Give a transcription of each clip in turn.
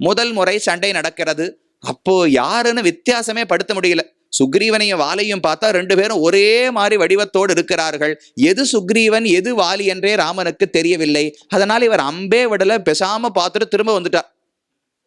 முதல் முறை சண்டை நடக்கிறது. அப்போ யாருன்னு வித்தியாசமே படுத்த முடியல. சுக்ரீவனையும் வாலியும் பார்த்தா ரெண்டு பேரும் ஒரே மாதிரி வடிவத்தோடு இருக்கிறார்கள். எது சுக்ரீவன் எது வாலி என்றே ராமனுக்கு தெரியவில்லை. அதனால் இவர் அம்பே விடல, பேசாம பார்த்துட்டு திரும்ப வந்துட்டார்.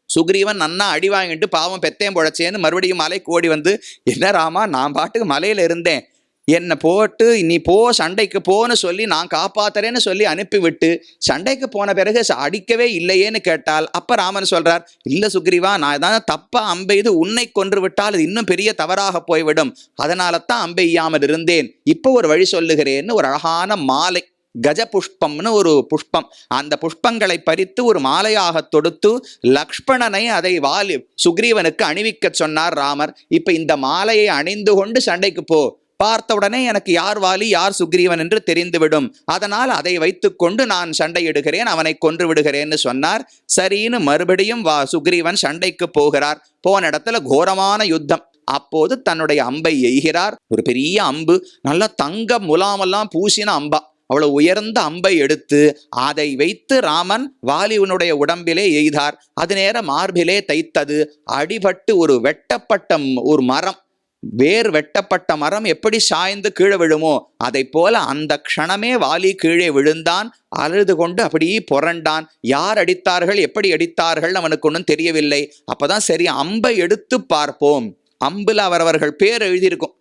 சுக்ரீவன் நன்னா அடி வாங்கிட்டு பாவம் பெத்தேன் பொழைச்சேன்னு மறுபடியும் மலைக்கு ஓடி வந்து, என்ன ராமா, நான் பாட்டுக்கு மலையில இருந்தேன், என்னை போட்டு நீ போ சண்டைக்கு போன்னு சொல்லி நான் காப்பாத்துறேன்னு சொல்லி அனுப்பிவிட்டு சண்டைக்கு போன பிறகு அடிக்கவே இல்லையேன்னு கேட்டால் அப்ப ராமன் சொல்றார், இல்ல சுக்ரீவா, நான் ஏதாவது தப்பா அம்பெய்து உன்னை கொன்று விட்டால் அது இன்னும் பெரிய தவறாக போய்விடும், அதனால தான் அம்பெய்யாமல் இருந்தேன், இப்போ ஒரு வழி சொல்லுகிறேன்னு ஒரு அழகான மாலை, கஜ புஷ்பம்னு ஒரு புஷ்பம், அந்த புஷ்பங்களை பறித்து ஒரு மாலையாக தொடுத்து லக்ஷ்மணனை அதை வாலி சுக்ரீவனுக்கு அணிவிக்க சொன்னார் ராமர். இப்ப இந்த மாலையை அணிந்து கொண்டு சண்டைக்கு போ, பார்த்தவுடனே எனக்கு யார் வாலி யார் சுக்ரீவன் என்று தெரிந்துவிடும், அதனால் அதை வைத்துக்கொண்டு நான் சண்டையிடுகிறேன், அவனை கொன்று விடுகிறேன்னு சொன்னார். சரின்னு மறுபடியும் சுக்ரீவன் சண்டைக்கு போகிறார். போன இடத்துல கோரமான யுத்தம். அப்போது தன்னுடைய அம்பை எய்கிறார். ஒரு பெரிய அம்பு, நல்ல தங்க முலாமெல்லாம் பூசின அம்பா, அவ்வளவு உயர்ந்த அம்பை எடுத்து அதை வைத்து ராமன் வாலிவனுடைய உடம்பிலே எய்தார். அது நேர மார்பிலே தைத்தது. அடிபட்டு ஒரு வெட்டப்பட்ட ஒரு மரம், வேர் வெட்டப்பட்ட மரம் எப்படி சாய்ந்து கீழே விழுமோ அதை போல அந்த க்ஷணமே வாலி கீழே விழுந்தான். அழுது கொண்டு அப்படியே புரண்டான். யார் அடித்தார்கள் எப்படி அடித்தார்கள் அவனுக்கு ஒன்றும் தெரியவில்லை. அப்பதான் சரி அம்பை எடுத்து பார்ப்போம். அம்புல அவரவர்கள் பேர் எழுதியிருக்கும்.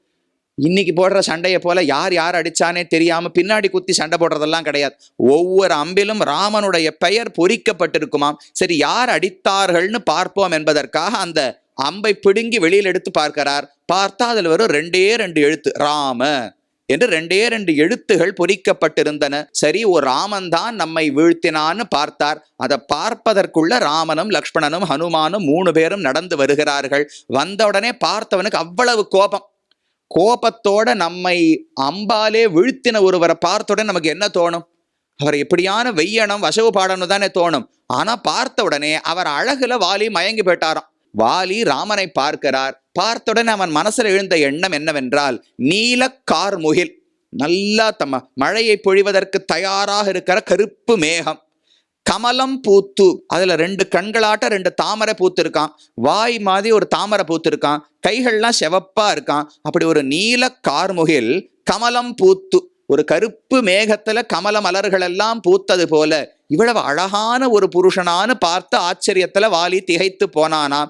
இன்னைக்கு போடுற சண்டையை போல யார் யார் அடிச்சானே தெரியாம பின்னாடி குத்தி சண்டை போடுறதெல்லாம் கிடையாது. ஒவ்வொரு அம்பிலும் ராமனுடைய பெயர் பொறிக்கப்பட்டிருக்குமாம். சரி யார் அடித்தார்கள்னு பார்ப்போம் என்பதற்காக அந்த அம்பை பிடுங்கி வெளியில் எடுத்து பார்க்கிறார். பார்த்தா அதுல வரும் ரெண்டே ரெண்டு எழுத்து, ராம என்று ரெண்டே ரெண்டு எழுத்துகள் பொறிக்கப்பட்டிருந்தன. சரி, ஒரு ராமன் தான் நம்மை வீழ்த்தினான்னு பார்த்தார். அதை பார்ப்பதற்குள்ள ராமனும் லக்ஷ்மணனும் ஹனுமானும் 3 பேரும் நடந்து வருகிறார்கள். வந்தவுடனே பார்த்தவனுக்கு அவ்வளவு கோபம். கோபத்தோட நம்மை அம்பாலே வீழ்த்தின ஒருவரை பார்த்தவுடனே நமக்கு என்ன தோணும்? அவர் எப்படியான வெய்யணும் வசவு பாடணும் தானே தோணும். ஆனா பார்த்த உடனே அவர் அழகுல வாலி மயங்கி போயிட்டாராம். வாலி ராமனை பார்க்கிறார். பார்த்தவுடனே அவன் மனசுல எழுந்த எண்ணம் என்னவென்றால், நீல கார்முகில், நல்லா மழையை பொழிவதற்கு தயாராக இருக்கிற கருப்பு மேகம், கமலம் பூத்து, அதுல 2 கண்களாட்ட 2 தாமரை பூத்து இருக்கான், வாய் மாதிரி ஒரு தாமரை பூத்து இருக்கான், கைகள்லாம் செவப்பா இருக்கான். அப்படி ஒரு நீல கார்முகில் கமலம் பூத்து, ஒரு கருப்பு மேகத்துல கமல மலர்கள் எல்லாம் பூத்தது போல இவ்வளவு அழகான ஒரு புருஷனான்னு பார்த்து ஆச்சரியத்துல வாலி திகைத்து போனானாம்.